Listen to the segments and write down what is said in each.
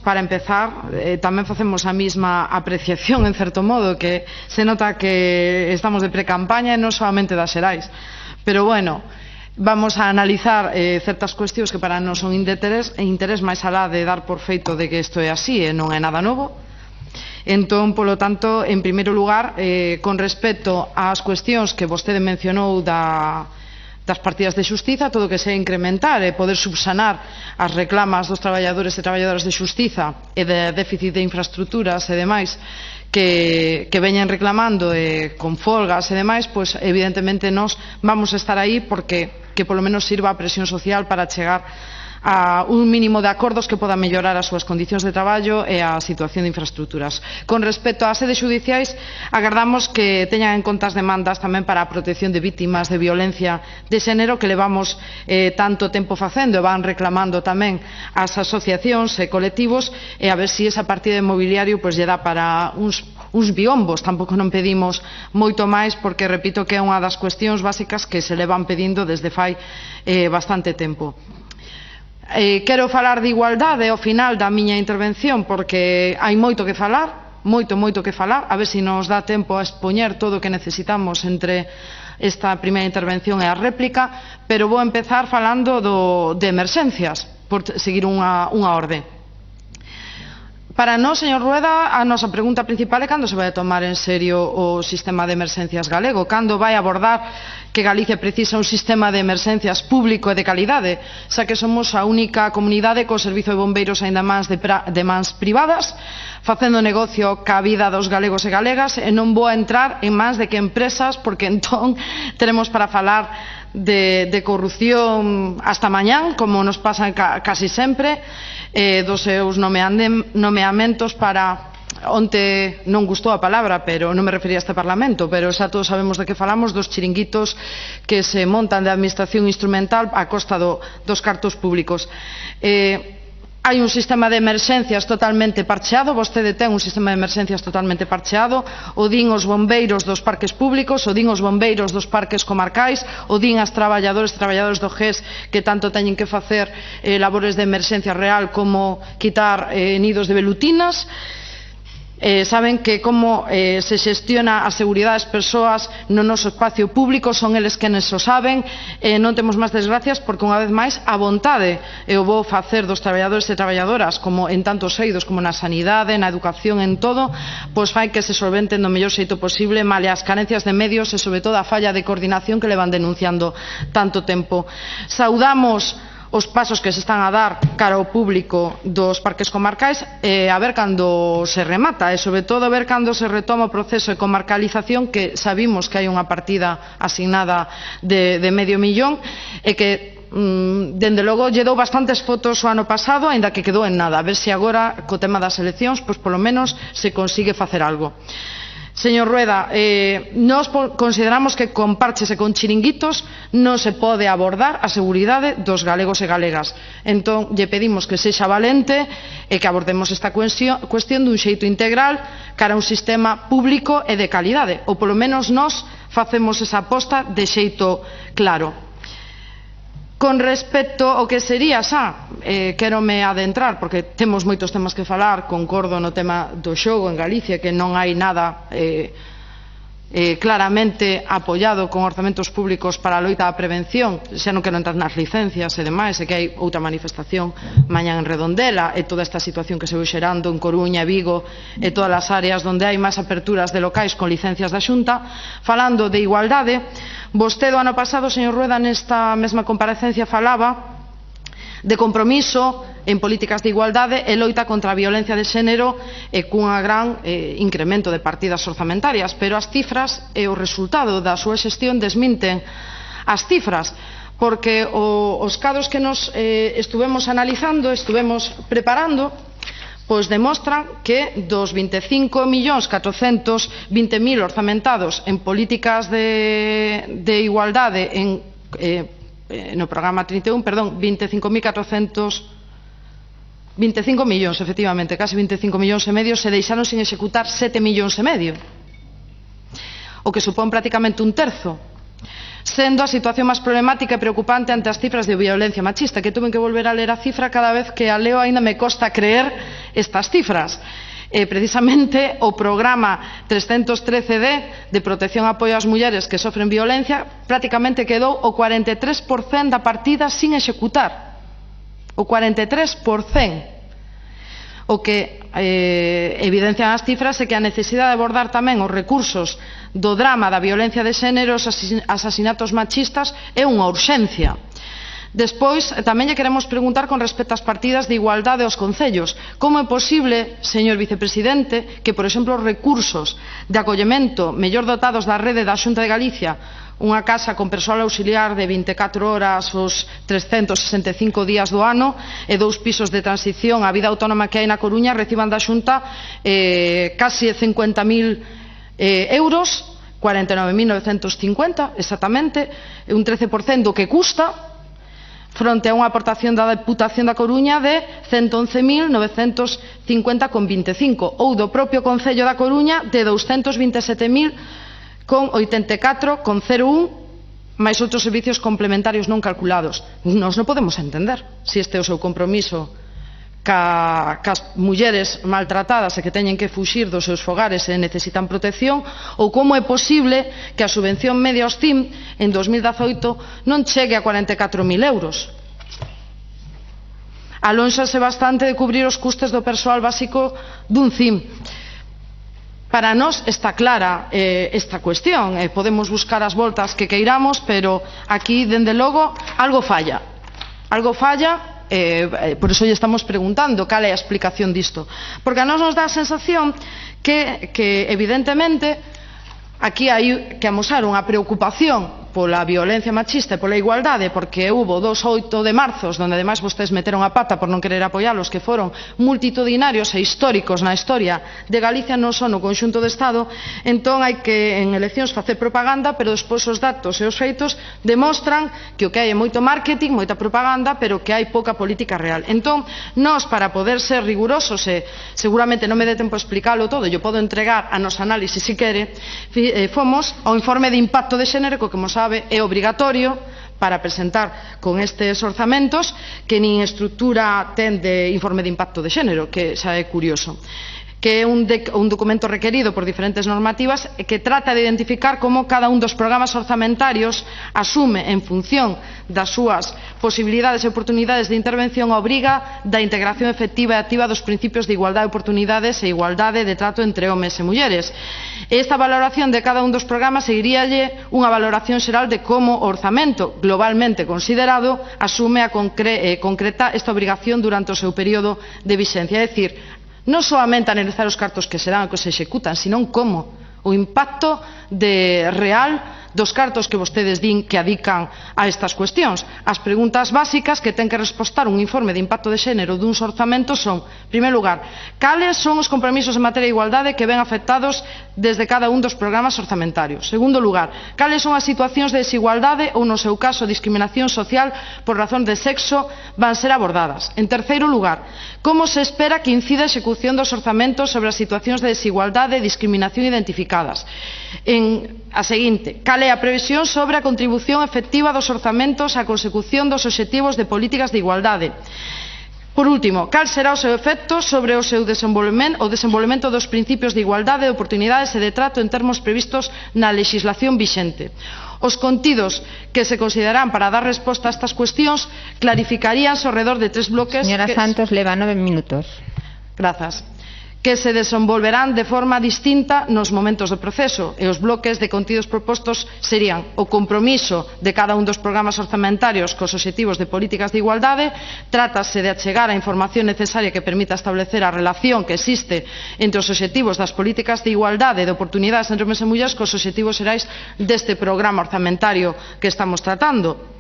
para empezar, tamén facemos a mesma apreciación, en certo modo, que se nota que estamos de pre-campaña e non solamente das xerais. Pero, bueno, vamos a analizar certas cuestións que para nós son de interés máis alá de dar por feito de que isto é así e non é nada novo. Entón, polo tanto, en primeiro lugar, con respecto ás cuestións que vostede mencionou das partidas de xustiza, todo o que sea incrementar e poder subsanar as reclamas dos traballadores e traballadoras de xustiza e de déficit de infraestructuras e demais que veñen reclamando con folgas e demais, pois evidentemente nós vamos a estar aí porque que polo menos sirva a presión social para chegar a un mínimo de acordos que podan mellorar as súas condicións de traballo e a situación de infraestructuras. Con respecto ás sedes xudiciais, agardamos que teñan en conta as demandas tamén para a protección de vítimas de violencia de xénero que levamos tanto tempo facendo e van reclamando tamén as asociacións e colectivos, e a ver se esa partida de mobiliario lle dá para uns biombos. Tampouco non pedimos moito máis porque repito que é unha das cuestións básicas que se levan pedindo desde fai bastante tempo. Quero falar de igualdade ao final da miña intervención porque hai moito que falar, moito que falar, a ver se nos dá tempo a expoñer todo o que necesitamos entre esta primeira intervención e a réplica, pero vou empezar falando de emerxencias, por seguir unha orde. Para nós, señor Rueda, a nosa pregunta principal é cando se vai a tomar en serio o sistema de emerxencias galego, cando vai abordar que Galicia precisa un sistema de emerxencias público e de calidade, xa que somos a única comunidade co servizo de bombeiros aínda máis de mans privadas, facendo negocio ca vida dos galegos e galegas, e non vou a entrar en mans de que empresas, porque entón teremos para falar de corrupción hasta mañán, como nos pasa casi sempre, dos seus nomeamentos para... Onte non gustou a palabra, pero non me refería a este Parlamento, pero xa todos sabemos de que falamos, dos chiringuitos que se montan de administración instrumental a costa dos cartos públicos. Hai un sistema de emerxencias totalmente parcheado, vostede ten un sistema de emerxencias totalmente parcheado, o din os bombeiros dos parques públicos, o din os bombeiros dos parques comarcais, o din as traballadores e traballadores do GES que tanto teñen que facer labores de emerxencia real como quitar nidos de velutinas. Saben que como se xestiona a seguridade das persoas no noso espacio público, son eles quenes o saben, non temos máis desgracias porque unha vez máis a vontade e o bo facer dos traballadores e traballadoras como en tantos eidos como na sanidade, na educación, en todo, pois fai que se solventen do mellor xeito posible male as carencias de medios e sobre todo a falla de coordinación que levan denunciando tanto tempo. Saudamos os pasos que se están a dar cara ao público dos parques comarcais a ver cando se remata e sobre todo a ver cando se retoma o proceso de comarcalización, que sabimos que hai unha partida asignada de medio millón e que dende logo lle dou bastantes fotos o ano pasado, aínda que quedou en nada. A ver se agora co tema das eleccións pois polo menos se consigue facer algo. Señor Rueda, nós consideramos que con parches e con chiringuitos non se pode abordar a seguridade dos galegos e galegas. Entón, lle pedimos que sexa valente e que abordemos esta cuestión dun xeito integral cara a un sistema público e de calidade, ou polo menos nós facemos esa aposta de xeito claro. Con respecto ao que sería quérome adentrar, porque temos moitos temas que falar, concordo no tema do xogo en Galicia, que non hai nada claramente apoiado con orzamentos públicos para a loita á prevención, xa non quero entrar nas licencias e demais, e que hai outra manifestación mañá en Redondela, e toda esta situación que se vai xerando en Coruña, Vigo e todas as áreas onde hai máis aperturas de locais con licencias da Xunta. Falando de igualdade, vostede o ano pasado, señor Rueda, nesta mesma comparecencia falaba de compromiso en políticas de igualdade e loita contra a violencia de xénero e cunha gran incremento de partidas orzamentarias, pero as cifras e o resultado da súa xestión desminten as cifras, porque os casos que nos estuvemos analizando, estuvemos preparando, pois demostran que dos 25.420.000 orzamentados en políticas de igualdade no programa 31, 25 millóns, efectivamente, casi 25 millóns e medio, se deixaron sin executar 7 millóns e medio, o que supón prácticamente un terzo. sendo a situación máis problemática e preocupante ante as cifras de violencia machista, que tuve que volver a ler a cifra, cada vez que a leo aínda me costa creer estas cifras. Precisamente o programa 313D de protección e apoio ás mulleres que sofren violencia prácticamente quedou o 43% da partida sin executar, o 43%. O que evidencian as cifras é que a necesidade de abordar tamén os recursos do drama da violencia de xénero, os asasinatos machistas, é unha urxencia. Despois, tamén lle queremos preguntar con respecto ás partidas de igualdade aos concellos. Como é posible, señor vicepresidente, que, por exemplo, os recursos de acollemento mellor dotados da rede da Xunta de Galicia, unha casa con persoal auxiliar de 24 horas os 365 días do ano e 2 pisos de transición á vida autónoma que hai na Coruña, reciban da Xunta casi 50.000 euros, 49.950 exactamente, un 13% do que custa, fronte a unha aportación da Deputación da Coruña de 111.950,25, ou do propio Concello da Coruña de 227.084,01, máis outros servicios complementarios non calculados. Nós non podemos entender se este é o seu compromiso cas mulleres maltratadas e que teñen que fuxir dos seus fogares e necesitan protección, ou como é posible que a subvención media aos CIM en 2018 non chegue a 44.000 euros. Alónxase bastante de cubrir os custes do persoal básico dun CIM. Para nós está clara esta cuestión, podemos buscar as voltas que queiramos, pero aquí, dende logo, algo falla. Algo falla. Por iso lle estamos preguntando cal é a explicación disto, porque a nós nos dá a sensación que evidentemente aquí hai que amosar unha preocupación pola violencia machista e pola igualdade, porque hubo 2 8 de marzo onde ademais vostedes meteron a pata por non querer apoialos, que foron multitudinarios e históricos na historia de Galicia, non só no conxunto do Estado. Entón hai que en eleccións facer propaganda, pero despois os datos e os feitos demostran que o que hai é moito marketing, moita propaganda, pero que hai pouca política real. Entón, nós, para poder ser rigurosos, e seguramente non me dé tempo a explicalo todo, yo podo entregar a nosa análise se quere, fomos ao informe de impacto de xénero, que, como sabe, é obrigatorio para presentar con estes orzamentos, que nin estrutura ten de informe de impacto de xénero, que xa é curioso, que é un documento requerido por diferentes normativas e que trata de identificar como cada un dos programas orzamentarios asume en función das súas posibilidades e oportunidades de intervención a obriga da integración efectiva e activa dos principios de igualdade de oportunidades e igualdade de trato entre homes e mulleres. Esta valoración de cada un dos programas seguiríalle unha valoración xeral de como o orzamento globalmente considerado asume a concreta esta obrigación durante o seu período de vixencia, é dicir, non soamente analizar os cartos que se dan e que se executan, senón como o impacto real dos cartos que vostedes din que adican a estas cuestións. As preguntas básicas que ten que respostar un informe de impacto de xénero duns orzamentos son, en primeiro lugar, cales son os compromisos en materia de igualdade que ven afectados desde cada un dos programas orzamentarios. Segundo lugar, cales son as situacións de desigualdade ou, no seu caso, discriminación social por razón de sexo van ser abordadas. En terceiro lugar, como se espera que incida a execución dos orzamentos sobre as situacións de desigualdade e discriminación identificadas. A seguinte, cal é a previsión sobre a contribución efectiva dos orzamentos á consecución dos obxectivos de políticas de igualdade. Por último, cal será o seu efecto sobre o seu desenvolvemento dos principios de igualdade, de oportunidades e de trato en termos previstos na lexislación vixente. Os contidos que se considerarán para dar resposta a estas cuestións clarificaríanse ao redor de 3 bloques. Señora Santos, leva 9 minutos. Grazas. Que se desenvolverán de forma distinta nos momentos do proceso, e os bloques de contidos propostos serían o compromiso de cada un dos programas orzamentarios cos obxectivos de políticas de igualdade. Trátase de achegar a información necesaria que permita establecer a relación que existe entre os obxectivos das políticas de igualdade e de oportunidades entre homes e mulleres cos obxectivos xerais deste programa orzamentario que estamos tratando.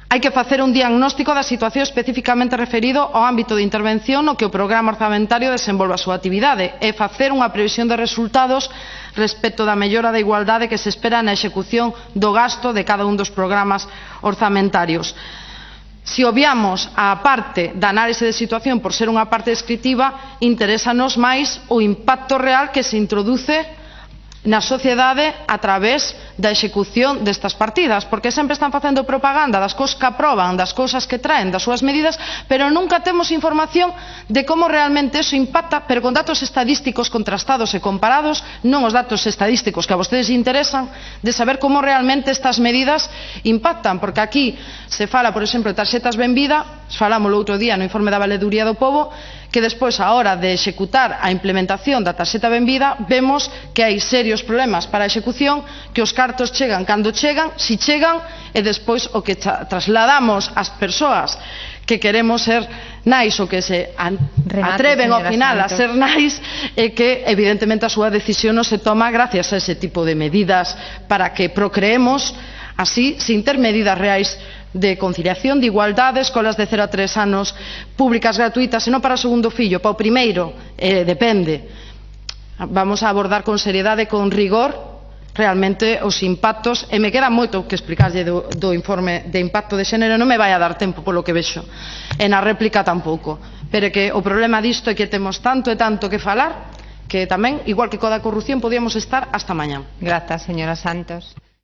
Hai que facer un diagnóstico da situación especificamente referido ao ámbito de intervención no que o programa orzamentario desenvolva a súa actividade e facer unha previsión de resultados respecto da mellora da igualdade que se espera na execución do gasto de cada un dos programas orzamentarios. Se obviamos a parte da análise de situación por ser unha parte descritiva, interésanos máis o impacto real que se introduce na sociedade a través da execución destas partidas, porque sempre están facendo propaganda das cousas que aproban, das cousas que traen, das súas medidas, pero nunca temos información de como realmente eso impacta, pero con datos estadísticos contrastados e comparados, non os datos estadísticos que a vostedes interesan, de saber como realmente estas medidas impactan, porque aquí se fala, por exemplo, de tarxetas Benvida, falamos o outro día no informe da Valeduría do Pobo, que despois, a hora de executar a implementación da tarxeta Benvida, vemos que hai serios problemas para a execución, que os cartos chegan cando chegan, si chegan, e despois o que trasladamos ás persoas que queremos ser nais ou que se atreven ao final a ser nais, e que evidentemente a súa decisión non se toma gracias a ese tipo de medidas para que procreemos así, sin ter medidas reais de conciliación, de igualdade, escolas de 0 a 3 anos públicas gratuitas, e non para o segundo fillo, para o primeiro, depende. Vamos a abordar con seriedade, con rigor, realmente os impactos, e me queda moito que explicarlle do informe de impacto de xénero, non me vai a dar tempo polo que vexo, e na réplica tampouco, pero que o problema disto é que temos tanto e tanto que falar, que tamén, igual que coa da corrupción, podíamos estar hasta mañá. Grazas, señora Santos.